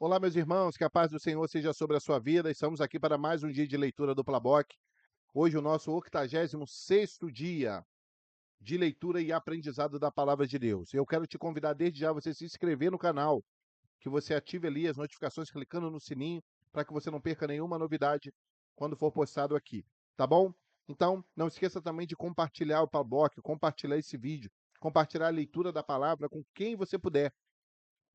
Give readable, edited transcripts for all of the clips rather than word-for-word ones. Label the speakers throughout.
Speaker 1: Olá, meus irmãos, que a paz do Senhor seja sobre a sua vida. Estamos aqui para mais um dia de leitura do Plaboc. Hoje o nosso 86º dia de leitura e aprendizado da palavra de Deus. Eu quero te convidar desde já a você se inscrever no canal, que você ative ali as notificações clicando no sininho para que você não perca nenhuma novidade quando for postado aqui, tá bom? Então, não esqueça também de compartilhar o Plaboc, compartilhar esse vídeo, compartilhar a leitura da palavra com quem você puder.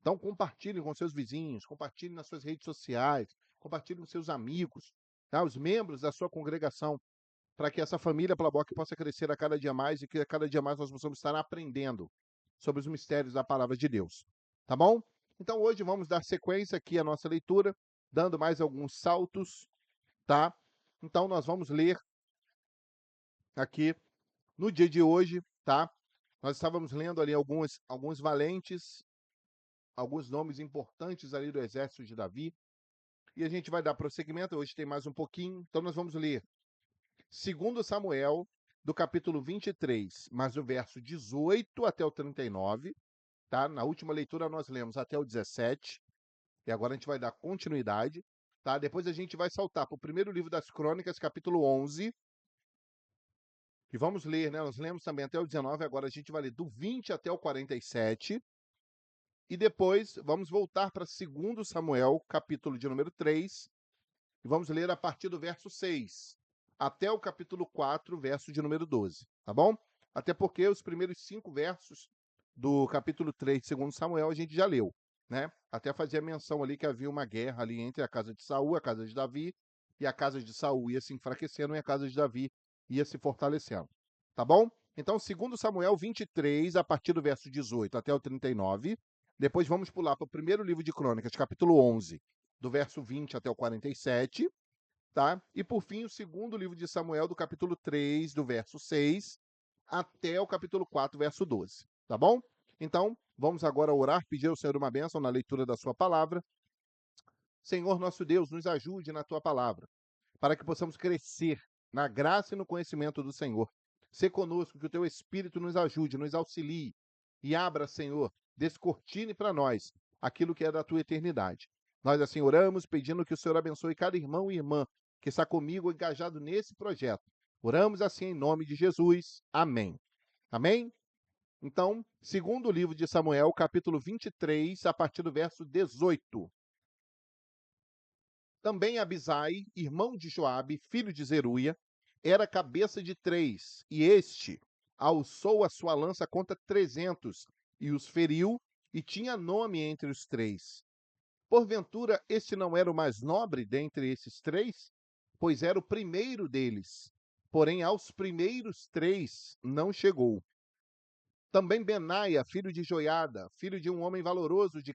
Speaker 1: Então compartilhe com seus vizinhos, compartilhe nas suas redes sociais, compartilhe com seus amigos, tá? Os membros da sua congregação, para que essa família Plaboc possa crescer a cada dia mais e que a cada dia mais nós possamos estar aprendendo sobre os mistérios da palavra de Deus. Tá bom? Então hoje vamos dar sequência aqui à nossa leitura, dando mais alguns saltos, tá? Então nós vamos ler aqui no dia de hoje, tá? Nós estávamos lendo ali alguns valentes, alguns nomes importantes ali do exército de Davi. E a gente vai dar prosseguimento, hoje tem mais um pouquinho, então nós vamos ler 2 Samuel, do capítulo 23, mas do verso 18 até o 39, tá? Na última leitura nós lemos até o 17, e agora a gente vai dar continuidade, tá? Depois a gente vai saltar para o primeiro livro das Crônicas, capítulo 11, e vamos ler, né? Nós lemos também até o 19, agora a gente vai ler do 20 até o 47, e depois vamos voltar para 2 Samuel, capítulo de número 3, e vamos ler a partir do verso 6 até o capítulo 4, verso de número 12, tá bom? Até porque os primeiros 5 versos do capítulo 3 de 2 Samuel a gente já leu, né? Até fazia menção ali que havia uma guerra ali entre a casa de Saul, a casa de Davi, e a casa de Saul ia se enfraquecendo e a casa de Davi ia se fortalecendo, tá bom? Então, 2 Samuel 23, a partir do verso 18 até o 39, depois vamos pular para o primeiro livro de Crônicas, capítulo 11, do verso 20 até o 47, tá? E por fim, o segundo livro de Samuel, do capítulo 3, do verso 6 até o capítulo 4, verso 12, tá bom? Então, vamos agora orar, pedir ao Senhor uma bênção na leitura da sua palavra. Senhor nosso Deus, nos ajude na tua palavra, para que possamos crescer na graça e no conhecimento do Senhor. Sê conosco, que o teu Espírito nos ajude, nos auxilie e abra, Senhor, descortine para nós aquilo que é da tua eternidade. Nós assim oramos, pedindo que o Senhor abençoe cada irmão e irmã que está comigo engajado nesse projeto. Oramos assim em nome de Jesus. Amém. Amém? Então, segundo livro de Samuel, capítulo 23, a partir do verso 18. Também Abisai, irmão de Joabe, filho de Zeruia, era cabeça de 3, e este alçou a sua lança contra 300, e os feriu, e tinha nome entre os 3. Porventura, este não era o mais nobre dentre esses 3? Pois era o primeiro deles. Porém, aos primeiros 3 não chegou. Também Benaia, filho de Joiada, filho de um homem valoroso de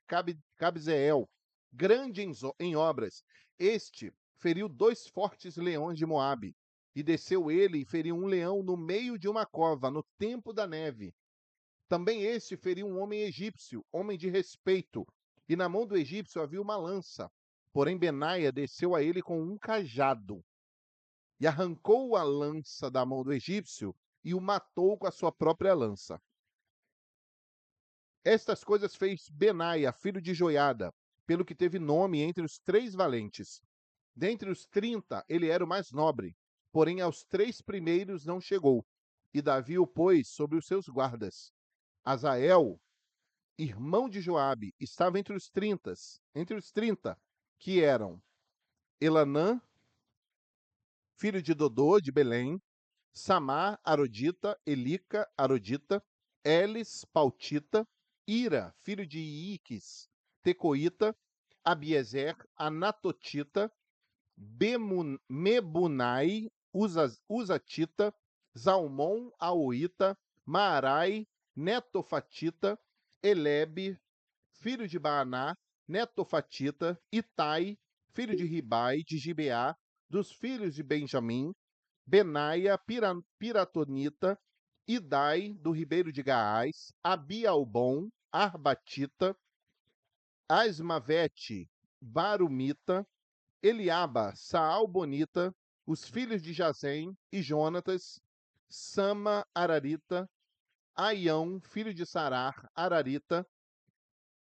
Speaker 1: Cabzeel, grande em obras. Este feriu 2 fortes leões de Moabe, e desceu ele e feriu um leão no meio de uma cova, no tempo da neve. Também este feriu um homem egípcio, homem de respeito, e na mão do egípcio havia uma lança. Porém Benaia desceu a ele com um cajado, e arrancou a lança da mão do egípcio, e o matou com a sua própria lança. Estas coisas fez Benaia, filho de Joiada, pelo que teve nome entre os 3 valentes. Dentre os 30, ele era o mais nobre, porém aos 3 primeiros não chegou. E Davi o pôs sobre os seus guardas. Azael, irmão de Joabe, estava entre os trinta, que eram Elanã, filho de Dodô, de Belém, Samar, Arodita, Elica, Arodita, Elis, Pautita, Ira, filho de Iques, Tecoíta, Abiezer, Anatotita, Mebunai, Uzatita, Zalmon, Aoita, Maarai, Netofatita, Elebe, filho de Baaná, Netofatita, Itai, filho de Ribai, de Gibeá, dos filhos de Benjamim, Benaia, Piratonita, Idai, do ribeiro de Gaás, Abialbon, Arbatita, Asmavete, Barumita, Eliaba, Saalbonita, os filhos de Jazem e Jonatas, Sama, Ararita, Aião, filho de Sarar, Ararita,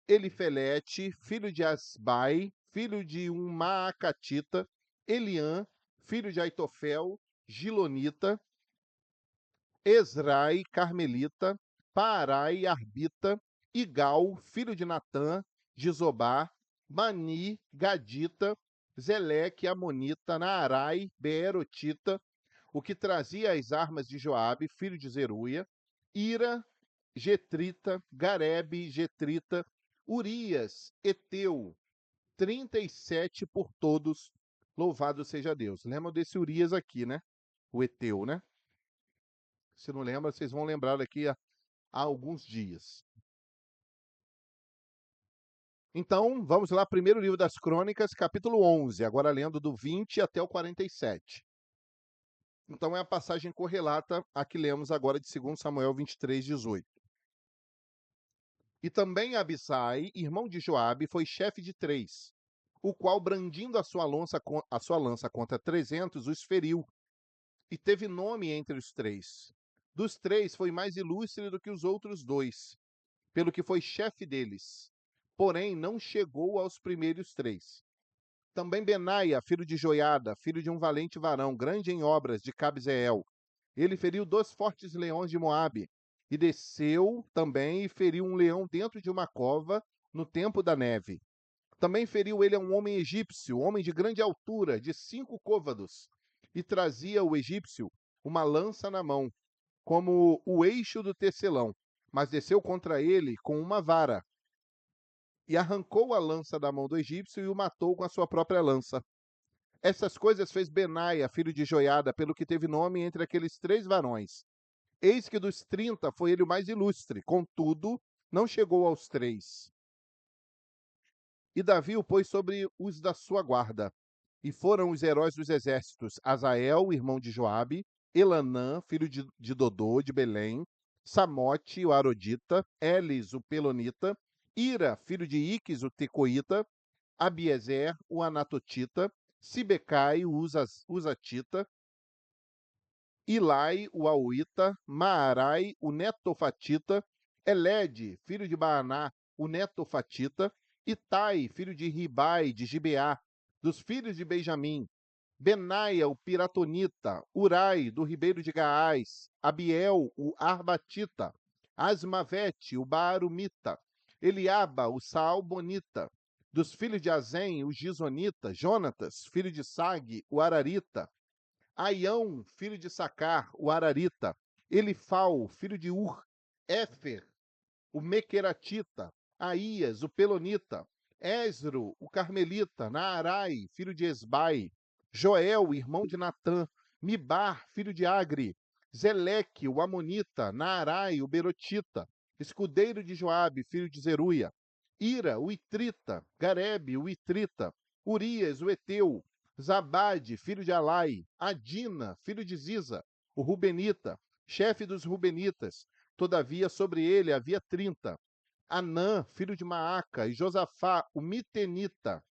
Speaker 1: Elifelete, filho de Asbai, filho de um Maacatita, Eliã, filho de Aitofel, Gilonita, Esrai, Carmelita, Paarai, Arbita, Igal, filho de Natã, de Zobá, Bani, Gadita, Zeleque, Amonita, Naarai, Beerotita, o que trazia as armas de Joabe, filho de Zeruia, Ira, Getrita, Garebe, Getrita, Urias, Eteu, 37 por todos, louvado seja Deus. Lembra desse Urias aqui, né? O Eteu, né? Se não lembra, vocês vão lembrar daqui a alguns dias. Então, vamos lá, primeiro livro das Crônicas, capítulo 11, agora lendo do 20 até o 47. Então, é a passagem correlata a que lemos agora de 2 Samuel 23, 18. E também Abissai, irmão de Joabe, foi chefe de 3, o qual, brandindo a sua lança contra 300, os feriu, e teve nome entre os 3. Dos 3, foi mais ilustre do que os outros 2, pelo que foi chefe deles. Porém, não chegou aos primeiros 3. Também Benaia, filho de Joiada, filho de um valente varão, grande em obras, de Cabzeel. Ele feriu 2 fortes leões de Moabe, e desceu também e feriu um leão dentro de uma cova, no tempo da neve. Também feriu ele a um homem egípcio, homem de grande altura, de 5 côvados, e trazia o egípcio uma lança na mão, como o eixo do tecelão, mas desceu contra ele com uma vara, e arrancou a lança da mão do egípcio e o matou com a sua própria lança. Essas coisas fez Benaia, filho de Joiada, pelo que teve nome entre aqueles 3 varões. Eis que dos 30 foi ele o mais ilustre, contudo, não chegou aos 3. E Davi o pôs sobre os da sua guarda. E foram os heróis dos exércitos: Azael, irmão de Joabe, Elanã, filho de Dodô, de Belém, Samote, o Arodita, Elis, o Pelonita, Ira, filho de Iques, o Tecoíta, Abiezer, o Anatotita, Sibecai, o Uzatita, Ilai, o Auita, Maarai, o Netofatita, Elede, filho de Baaná, o Netofatita, Itai, filho de Ribai, de Gibeá, dos filhos de Benjamim, Benaia, o Piratonita, Urai, do ribeiro de Gaás, Abiel, o Arbatita, Asmavete, o Baarumita, Eliaba, o Saalbonita, dos filhos de Azem, o Gizonita, Jonatas, filho de Sag, o Ararita, Aião, filho de Sacar, o Ararita, Elifal, filho de Ur, Éfer, o Mequeratita, Aías, o Pelonita, Esro, o Carmelita, Naarai, filho de Esbai, Joel, irmão de Natã, Mibar, filho de Agri, Zeleque, o Amonita, Naarai, o Berotita, escudeiro de Joabe, filho de Zeruia, Ira, o Itrita, Garebe, o Itrita, Urias, o Eteu, Zabade, filho de Alai, Adina, filho de Ziza, o Rubenita, chefe dos Rubenitas. Todavia, sobre ele havia 30. Anã, filho de Maaca, e Josafá, o Mitenita.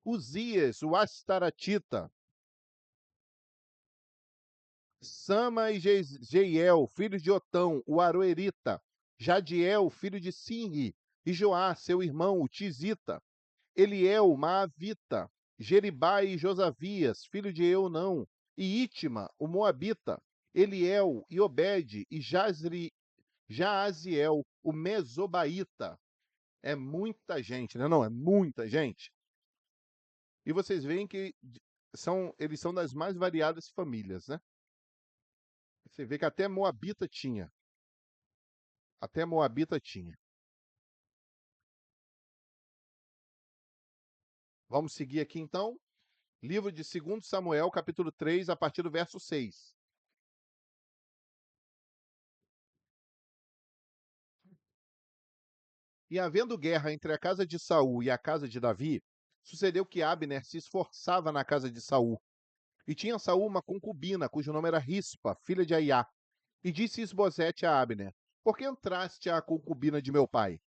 Speaker 1: Uzias, o Astaratita. Sama e Jeiel, filho de Otão, o Aroerita. Jadiel, filho de Sinri. E Joá, seu irmão, o Tizita. Eliel, Maavita. Jeribai e Josavias, filho de Eunão. E Itima, o Moabita. Eliel e Obed e Jaaziel, o Mesobaíta. É muita gente, né? Não, é muita gente. E vocês veem que eles são das mais variadas famílias, né? Você vê que até Moabita tinha. Até Moabita tinha. Vamos seguir aqui então. Livro de 2 Samuel, capítulo 3, a partir do verso 6. E havendo guerra entre a casa de Saul e a casa de Davi, sucedeu que Abner se esforçava na casa de Saul. E tinha Saul uma concubina, cujo nome era Rispa, filha de Aiá. E disse Isbosete a Abner: Por que entraste à concubina de meu pai?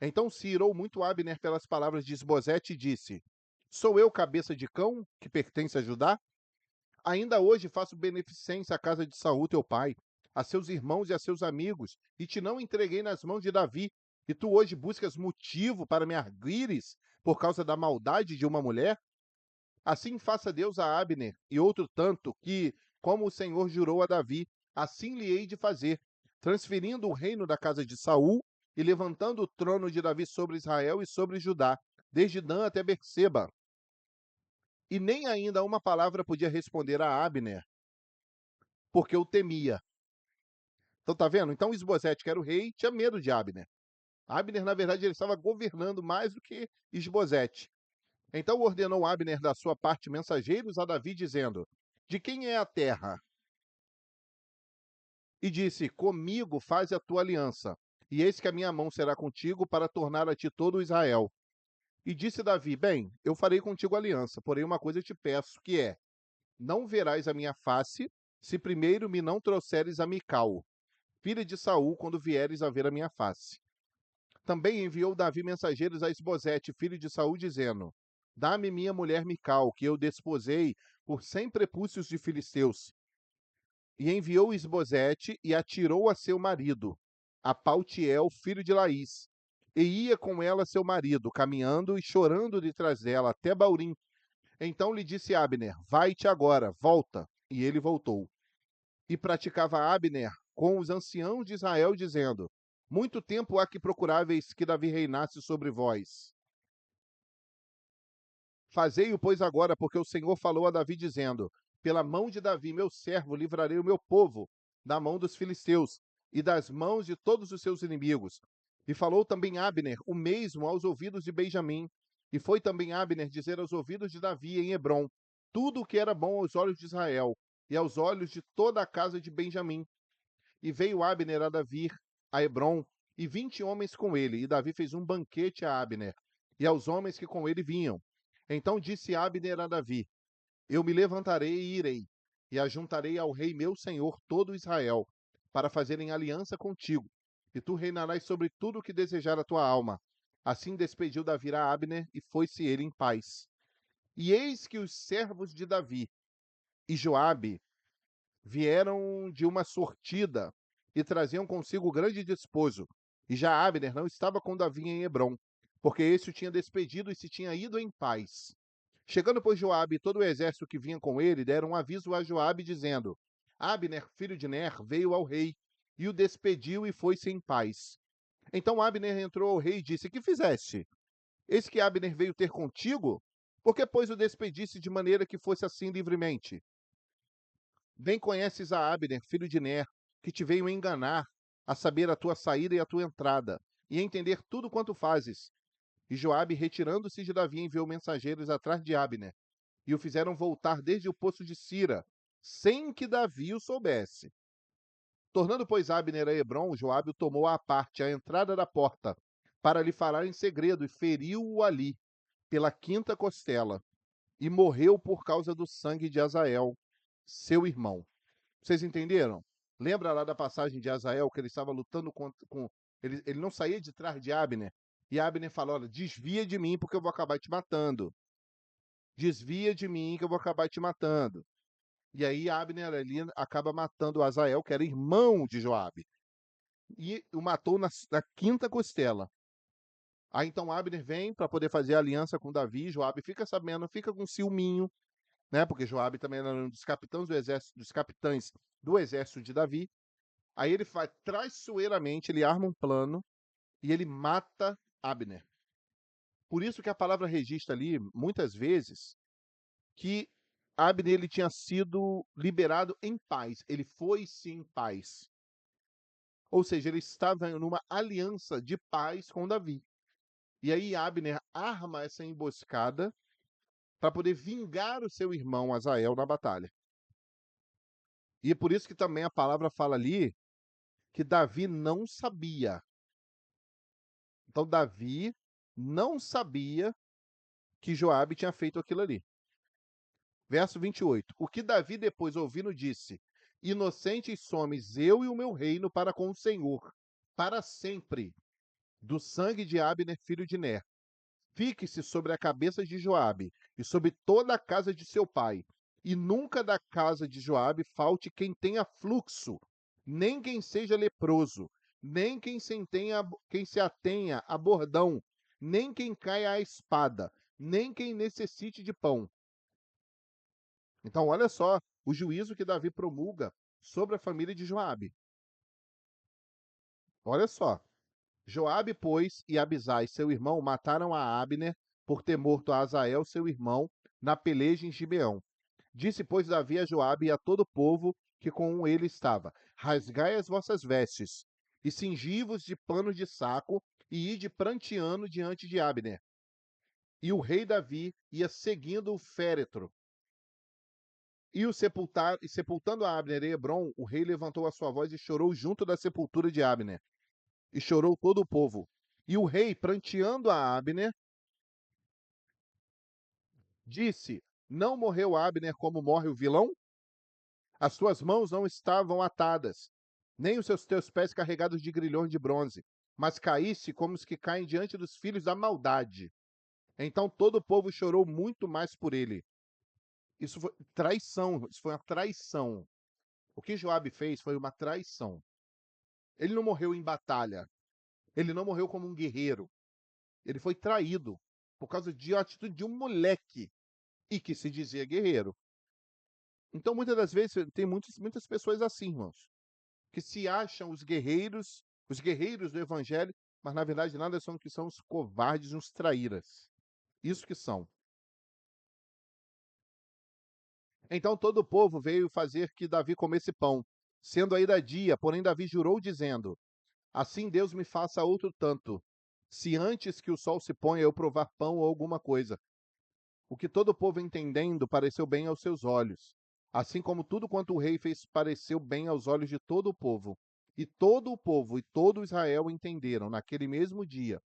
Speaker 1: Então se irou muito Abner pelas palavras de Isbosete e disse: Sou eu cabeça de cão, que pertence a Judá? Ainda hoje faço beneficência à casa de Saul teu pai, a seus irmãos e a seus amigos, e te não entreguei nas mãos de Davi, E tu hoje buscas motivo para me arguires por causa da maldade de uma mulher? Assim faça Deus a Abner e outro tanto que, como o Senhor jurou a Davi, assim lhe hei de fazer, transferindo o reino da casa de Saul e levantando o trono de Davi sobre Israel e sobre Judá, desde Dan até Berseba. E nem ainda uma palavra podia responder a Abner, porque o temia. Então tá vendo? Então Isbosete, que era o rei, tinha medo de Abner. Abner, na verdade, ele estava governando mais do que Isbosete. Então ordenou Abner da sua parte mensageiros a Davi, dizendo: De quem é a terra? E disse: Comigo faz a tua aliança, e eis que a minha mão será contigo para tornar a ti todo o Israel. E disse Davi: Bem, eu farei contigo aliança, porém uma coisa eu te peço, que é: não verás a minha face, se primeiro me não trouxeres a Mical, filha de Saul, quando vieres a ver a minha face. Também enviou Davi mensageiros a Isbosete, filho de Saul, dizendo: Dá-me minha mulher Mical, que eu desposei por 100 prepúcios de filisteus. E enviou Isbosete e atirou a seu marido, a Paltiel, filho de Laís. E ia com ela seu marido, caminhando e chorando detrás dela, até Baurim. Então lhe disse Abner: Vai-te agora, volta. E ele voltou. E praticava Abner com os anciãos de Israel, dizendo: Muito tempo há que procuráveis que Davi reinasse sobre vós. Fazei-o, pois, agora, porque o Senhor falou a Davi, dizendo: Pela mão de Davi, meu servo, livrarei o meu povo da mão dos filisteus e das mãos de todos os seus inimigos. E falou também Abner, o mesmo, aos ouvidos de Benjamim. E foi também Abner dizer aos ouvidos de Davi em Hebrom tudo o que era bom aos olhos de Israel e aos olhos de toda a casa de Benjamim. E veio Abner a Davi, a Hebrom, e 20 homens com ele. E Davi fez um banquete a Abner e aos homens que com ele vinham. Então disse Abner a Davi: Eu me levantarei e irei, e ajuntarei ao rei meu senhor todo Israel, para fazerem aliança contigo, e tu reinarás sobre tudo o que desejar a tua alma. Assim despediu Davi a Abner, e foi-se ele em paz. E eis que os servos de Davi e Joabe vieram de uma sortida e traziam consigo grande despojo. E já Abner não estava com Davi em Hebrom, porque esse o tinha despedido e se tinha ido em paz. Chegando, pois, Joabe e todo o exército que vinha com ele, deram um aviso a Joabe, dizendo: Abner, filho de Ner, veio ao rei, e o despediu e foi-se em paz. Então Abner entrou ao rei e disse: Que fizeste? Eis que Abner veio ter contigo? Por que, pois, o despedisse de maneira que fosse assim livremente? Bem conheces a Abner, filho de Ner, que te veio enganar, a saber a tua saída e a tua entrada, e entender tudo quanto fazes. E Joabe, retirando-se de Davi, enviou mensageiros atrás de Abner, e o fizeram voltar desde o poço de Sira, sem que Davi o soubesse. Tornando, pois, Abner a Hebrom, Joabe o tomou à parte, à entrada da porta, para lhe falar em segredo, e feriu-o ali, pela quinta costela, e morreu por causa do sangue de Azael, seu irmão. Vocês entenderam? Lembra lá da passagem de Azael, que ele estava lutando com ele não saía de trás de Abner, e Abner falou: Olha, desvia de mim, porque eu vou acabar te matando. Desvia de mim, que eu vou acabar te matando. E aí Abner ali acaba matando Azael, que era irmão de Joabe, e o matou na quinta costela. Aí então Abner vem para poder fazer aliança com Davi. Joabe fica sabendo, fica com ciúminho, né? Porque Joabe também era um dos capitães do exército, dos capitães do exército de Davi. Aí ele faz traiçoeiramente, ele arma um plano e ele mata Abner. Por isso que a palavra registra ali, muitas vezes, que Abner ele tinha sido liberado em paz. Ele foi-se em paz. Ou seja, ele estava numa aliança de paz com Davi. E aí Abner arma essa emboscada para poder vingar o seu irmão Azael na batalha. E é por isso que também a palavra fala ali que Davi não sabia. Então Davi não sabia que Joabe tinha feito aquilo ali. Verso 28. O que Davi depois ouvindo disse: Inocentes somos eu e o meu reino para com o Senhor, para sempre, do sangue de Abner, filho de Ner. Fique-se sobre a cabeça de Joabe e sobre toda a casa de seu pai, e nunca da casa de Joabe falte quem tenha fluxo, nem quem seja leproso, nem quem se atenha a bordão, nem quem caia à espada, nem quem necessite de pão. Então, olha só o juízo que Davi promulga sobre a família de Joabe. Olha só. Joabe, pois, e Abisai, seu irmão, mataram a Abner por ter morto a Asael, seu irmão, na peleja em Gibeão. Disse, pois, Davi a Joabe e a todo o povo que com ele estava: rasgai as vossas vestes, e cingi-vos de pano de saco, e ide pranteando diante de Abner. E o rei Davi ia seguindo o féretro. E sepultando a Abner em Hebron, o rei levantou a sua voz e chorou junto da sepultura de Abner. E chorou todo o povo. E o rei, pranteando a Abner, disse: não morreu Abner como morre o vilão? As suas mãos não estavam atadas, nem os seus teus pés carregados de grilhões de bronze, mas caísse como os que caem diante dos filhos da maldade. Então todo o povo chorou muito mais por ele. Isso foi traição, isso foi uma traição. O que Joabe fez foi uma traição. Ele não morreu em batalha. Ele não morreu como um guerreiro. Ele foi traído por causa de uma atitude de um moleque e que se dizia guerreiro. Então, muitas das vezes, tem muitas pessoas assim, irmãos, que se acham os guerreiros do evangelho, mas na verdade nada são que são os covardes, os traíras. Isso que são. Então todo o povo veio fazer que Davi comesse pão, sendo ainda dia, porém Davi jurou dizendo: assim Deus me faça outro tanto, se antes que o sol se ponha eu provar pão ou alguma coisa. O que todo o povo entendendo pareceu bem aos seus olhos, assim como tudo quanto o rei fez pareceu bem aos olhos de todo o povo. E todo o povo e todo Israel entenderam, naquele mesmo dia,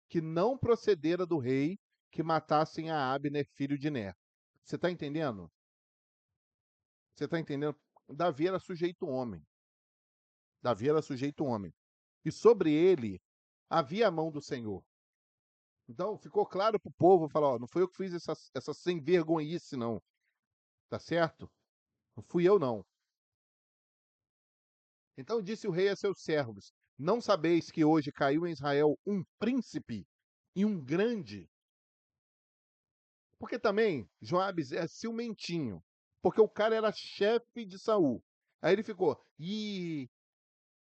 Speaker 1: que não procedera do rei que matassem a Abner, filho de Ner. Você está entendendo? Você está entendendo? Davi era sujeito homem. Davi era sujeito homem. E sobre ele havia a mão do Senhor. Então ficou claro para o povo, falar, ó, não foi eu que fiz essa sem vergonhice, não. Tá certo? Não fui eu, não. Então disse o rei a seus servos: não sabeis que hoje caiu em Israel um príncipe e um grande? Porque também Joabe é ciumentinho. Porque o cara era chefe de Saul. Aí ele ficou,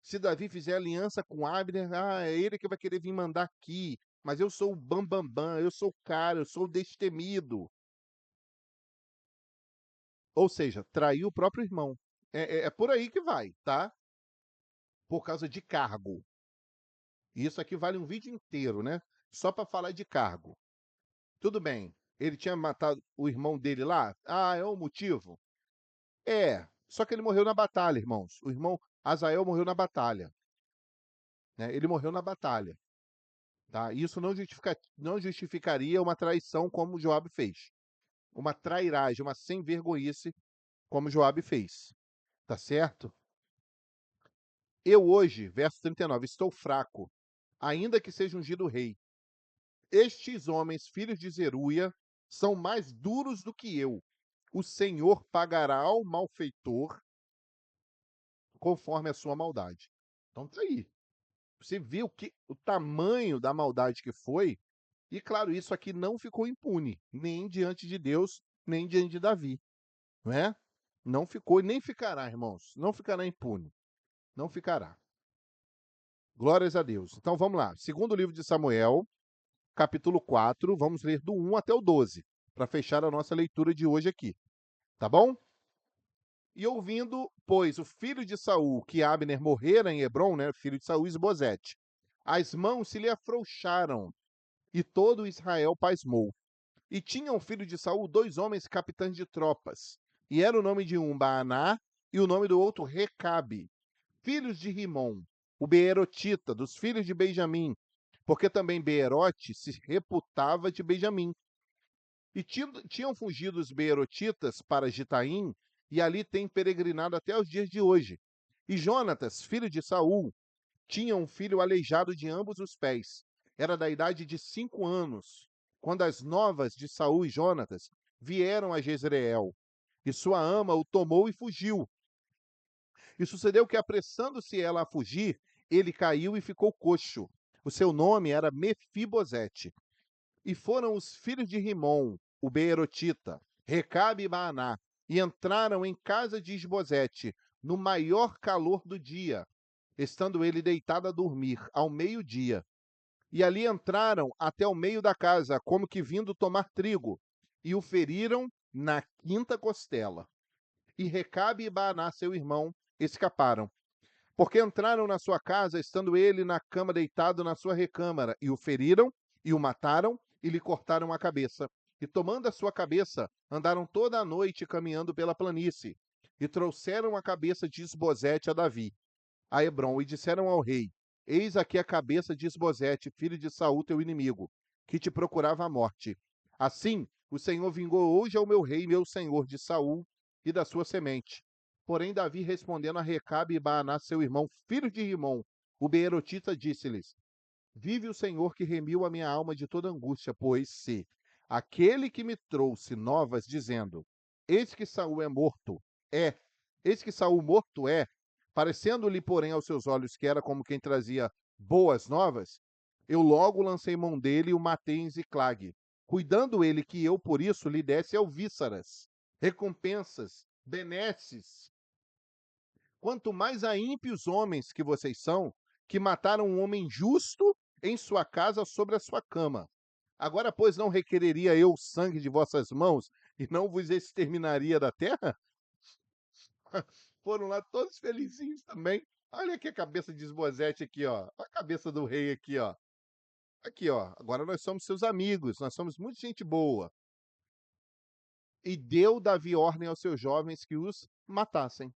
Speaker 1: se Davi fizer aliança com Abner, é ele que vai querer vir mandar aqui. Mas eu sou o bambambam, eu sou o cara, eu sou o destemido. Ou seja, traiu o próprio irmão. É por aí que vai, tá? Por causa de cargo. Isso aqui vale um vídeo inteiro, né? Só para falar de cargo. Tudo bem. Ele tinha matado o irmão dele lá? Ah, é o motivo? É. Só que ele morreu na batalha, irmãos. O irmão Azael morreu na batalha. Né? Ele morreu na batalha. Tá? Isso não justificaria uma traição como Joabe fez. Uma trairagem, uma sem vergonhice como Joabe fez. Tá certo? Eu hoje, verso 39, estou fraco, ainda que seja ungido rei. Estes homens, filhos de Zeruia, são mais duros do que eu. O Senhor pagará ao malfeitor conforme a sua maldade. Então tá aí. Você vê o tamanho da maldade que foi, e claro, isso aqui não ficou impune, nem diante de Deus, nem diante de Davi, não é? Não ficou e nem ficará, irmãos. Não ficará impune. Não ficará. Glórias a Deus. Então vamos lá. Segundo livro de Samuel, capítulo 4, vamos ler do 1 até o 12, para fechar a nossa leitura de hoje aqui. Tá bom? E ouvindo, pois, o filho de Saul, que Abner morrera em Hebron, né, filho de Saul, Esbozete, as mãos se lhe afrouxaram, e todo Israel pasmou. E tinha um filho de Saul 2 homens capitães de tropas, e era o nome de um Baaná, e o nome do outro Recabe, filhos de Rimom, o Beerotita, dos filhos de Benjamim, porque também Beerote se reputava de Benjamim. E tinham fugido os Beerotitas para Gitaim, e ali têm peregrinado até os dias de hoje. E Jonatas, filho de Saul, tinha um filho aleijado de ambos os pés. Era da idade de 5 anos, quando as novas de Saul e Jonatas vieram a Jezreel. E sua ama o tomou e fugiu. E sucedeu que, apressando-se ela a fugir, ele caiu e ficou coxo. O seu nome era Mefibosete. E foram os filhos de Rimom, o beerotita, Recabe e Baaná, e entraram em casa de Isbosete, no maior calor do dia, estando ele deitado a dormir, ao meio-dia. E ali entraram até o meio da casa, como que vindo tomar trigo, e o feriram na quinta costela. E Recabe e Baaná, seu irmão, escaparam. Porque entraram na sua casa, estando ele na cama deitado na sua recâmara, e o feriram, e o mataram, e lhe cortaram a cabeça. E tomando a sua cabeça, andaram toda a noite caminhando pela planície, e trouxeram a cabeça de Isbosete a Davi, a Hebrom, e disseram ao rei: Eis aqui a cabeça de Isbosete, filho de Saul, teu inimigo, que te procurava a morte. Assim, o Senhor vingou hoje ao meu rei, meu senhor, de Saul e da sua semente. Porém, Davi, respondendo a Recabe e Baaná, seu irmão, filho de Rimom, o beerotita, disse-lhes: Vive o Senhor que remiu a minha alma de toda angústia, pois se aquele que me trouxe novas, dizendo: Eis que Saul é morto, é, eis que Saul morto é, parecendo-lhe, porém, aos seus olhos que era como quem trazia boas novas, eu logo lancei mão dele e o matei em Ziclag, cuidando ele que eu, por isso, lhe desse alvíçaras, recompensas, benesses. Quanto mais a ímpios homens que vocês são, que mataram um homem justo em sua casa sobre a sua cama. Agora, pois, não requereria eu o sangue de vossas mãos e não vos exterminaria da terra? Foram lá todos felizinhos também. Olha aqui a cabeça de Esbozete aqui, ó. A cabeça do rei aqui, ó. Aqui, ó. Agora nós somos seus amigos, nós somos muito gente boa. E deu Davi ordem aos seus jovens que os matassem.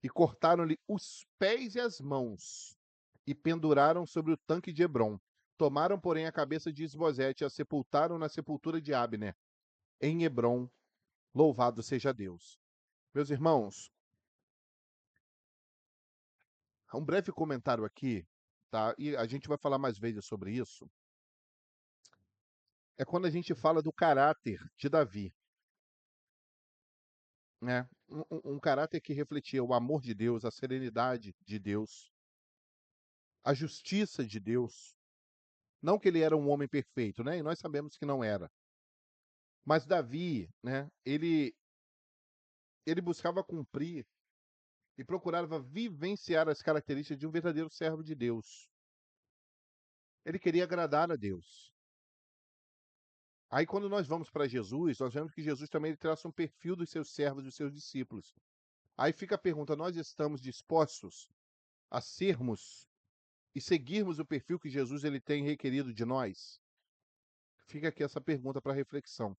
Speaker 1: E cortaram-lhe os pés e as mãos, e penduraram sobre o tanque de Hebrom. Tomaram, porém, a cabeça de Isbosete e a sepultaram na sepultura de Abner, em Hebrom. Louvado seja Deus. Meus irmãos, um breve comentário aqui, tá? E a gente vai falar mais vezes sobre isso. É quando a gente fala do caráter de Davi, né? Um caráter que refletia o amor de Deus, a serenidade de Deus, a justiça de Deus. Não que ele era um homem perfeito, né? E nós sabemos que não era. Mas Davi, né? Ele buscava cumprir e procurava vivenciar as características de um verdadeiro servo de Deus. Ele queria agradar a Deus. Aí quando nós vamos para Jesus, nós vemos que Jesus também ele traça um perfil dos seus servos, dos seus discípulos. Aí fica a pergunta: nós estamos dispostos a sermos e seguirmos o perfil que Jesus ele tem requerido de nós? Fica aqui essa pergunta para reflexão.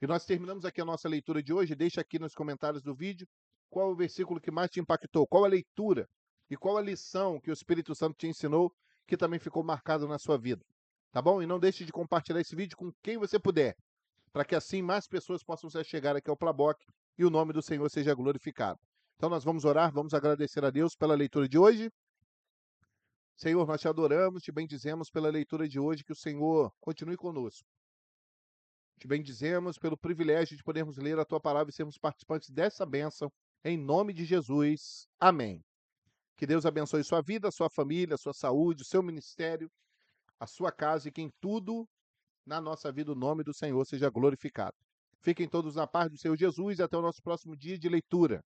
Speaker 1: E nós terminamos aqui a nossa leitura de hoje. Deixa aqui nos comentários do vídeo qual o versículo que mais te impactou, qual a leitura e qual a lição que o Espírito Santo te ensinou que também ficou marcado na sua vida. Tá bom? E não deixe de compartilhar esse vídeo com quem você puder, para que assim mais pessoas possam se chegar aqui ao Plaboc e o nome do Senhor seja glorificado. Então nós vamos orar, vamos agradecer a Deus pela leitura de hoje. Senhor, nós te adoramos, te bendizemos pela leitura de hoje, que o Senhor continue conosco. Te bendizemos pelo privilégio de podermos ler a tua palavra e sermos participantes dessa bênção, em nome de Jesus. Amém. Que Deus abençoe sua vida, sua família, sua saúde, o seu ministério, a sua casa e que em tudo na nossa vida o nome do Senhor seja glorificado. Fiquem todos na paz do Senhor Jesus e até o nosso próximo dia de leitura.